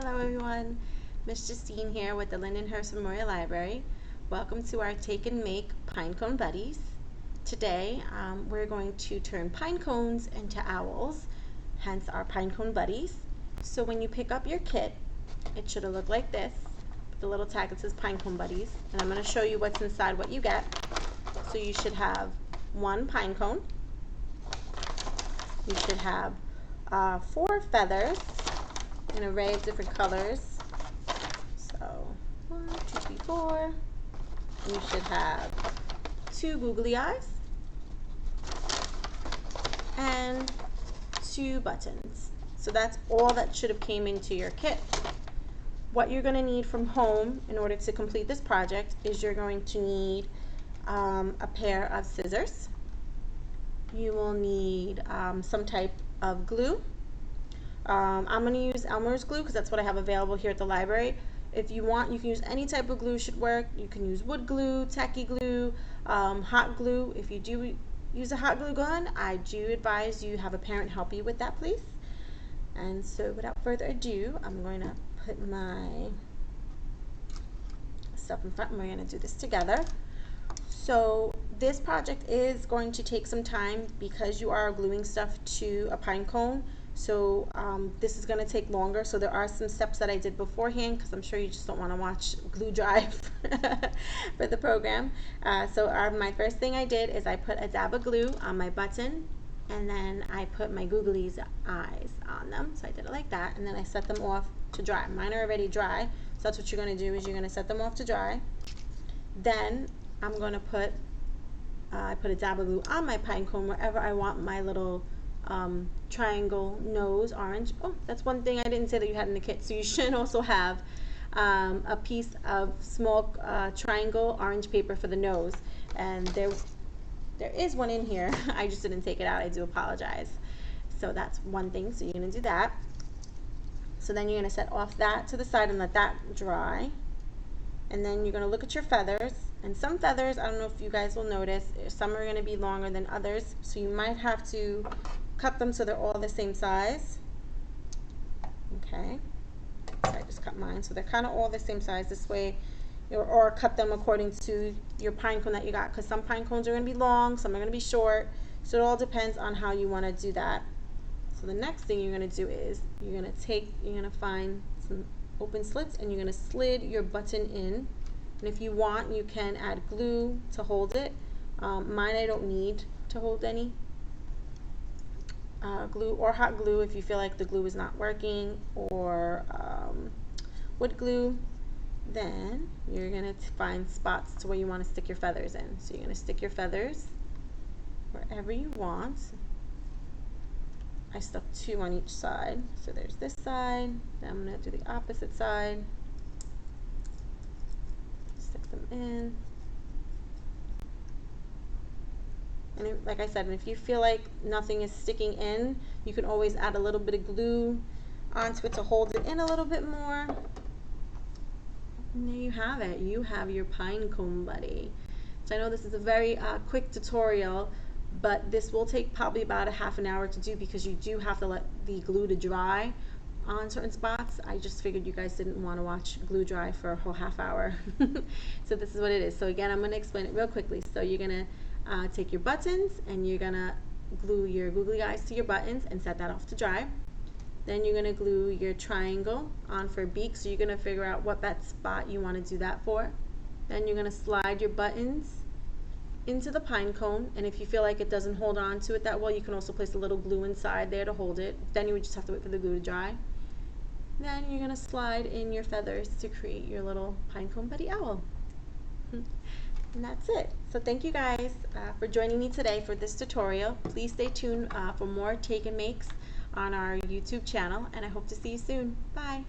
Hello everyone, Miss Justine here with the Lindenhurst Memorial Library. Welcome to our Take and Make Pinecone Buddies. Today we're going to turn pine cones into owls, hence our Pinecone Buddies. So when you pick up your kit, it should look like this, with the little tag that says Pinecone Buddies, and I'm going to show you what's inside what you get. So you should have one pine cone, you should have 4 feathers, an array of different colors. So 1, 2, 3, 4. You should have 2 googly eyes and 2 buttons. So that's all that should have came into your kit. What you're going to need from home in order to complete this project is you're going to need a pair of scissors. You will need some type of glue. I'm going to use Elmer's glue because that's what I have available here at the library. If you want, you can use any type of glue, should work. You can use wood glue, tacky glue, hot glue. If you do use a hot glue gun, I do advise you have a parent help you with that, please. And so without further ado, I'm going to put my stuff in front and we're going to do this together. So this project is going to take some time because you are gluing stuff to a pine cone. So this is going to take longer. So there are some steps that I did beforehand because I'm sure you just don't want to watch glue dry for the program. So my first thing I did is I put a dab of glue on my button, and then I put my googly's eyes on them. So I did it like that, and then I set them off to dry. Mine are already dry, so that's what you're going to do is you're going to set them off to dry. Then I'm going to put I put a dab of glue on my pine cone wherever I want my little triangle nose orange. Oh, that's one thing I didn't say that you had in the kit. So you should also have a piece of small triangle orange paper for the nose, and there is one in here. I just didn't take it out. I do apologize. So that's one thing. So you're going to do that. So then you're going to set off that to the side and let that dry. And then you're going to look at your feathers. And some feathers, I don't know if you guys will notice, some are going to be longer than others. So you might have to cut them so they're all the same size. Okay. So I just cut mine. So they're kind of all the same size this way. Or cut them according to your pine cone that you got. Because some pine cones are going to be long, some are going to be short. So it all depends on how you want to do that. So the next thing you're going to do is you're going to find some open slits and you're going to slid your button in. And if you want, you can add glue to hold it. Mine I don't need to hold any. Glue or hot glue if you feel like the glue is not working, or wood glue. Then you're going to find spots to where you want to stick your feathers in. So you're going to stick your feathers wherever you want. I stuck 2 on each side. So there's this side. Then I'm going to do the opposite side. Stick them in. And like I said, if you feel like nothing is sticking in, you can always add a little bit of glue onto it to hold it in a little bit more. And there you have it. You have your Pinecone Buddy. So I know this is a very quick tutorial, but this will take probably about a half an hour to do because you do have to let the glue to dry on certain spots. I just figured you guys didn't want to watch glue dry for a whole half hour. So this is what it is. So again, I'm going to explain it real quickly. So you're going to take your buttons and you're going to glue your googly eyes to your buttons and set that off to dry. Then you're going to glue your triangle on for a beak, so you're going to figure out what that spot you want to do that for. Then you're going to slide your buttons into the pine cone, and if you feel like it doesn't hold on to it that well, you can also place a little glue inside there to hold it. Then you would just have to wait for the glue to dry. Then you're going to slide in your feathers to create your little Pinecone Buddy owl. And that's it. So thank you guys for joining me today for this tutorial. Please stay tuned for more take and makes on our YouTube channel, and I hope to see you soon. Bye.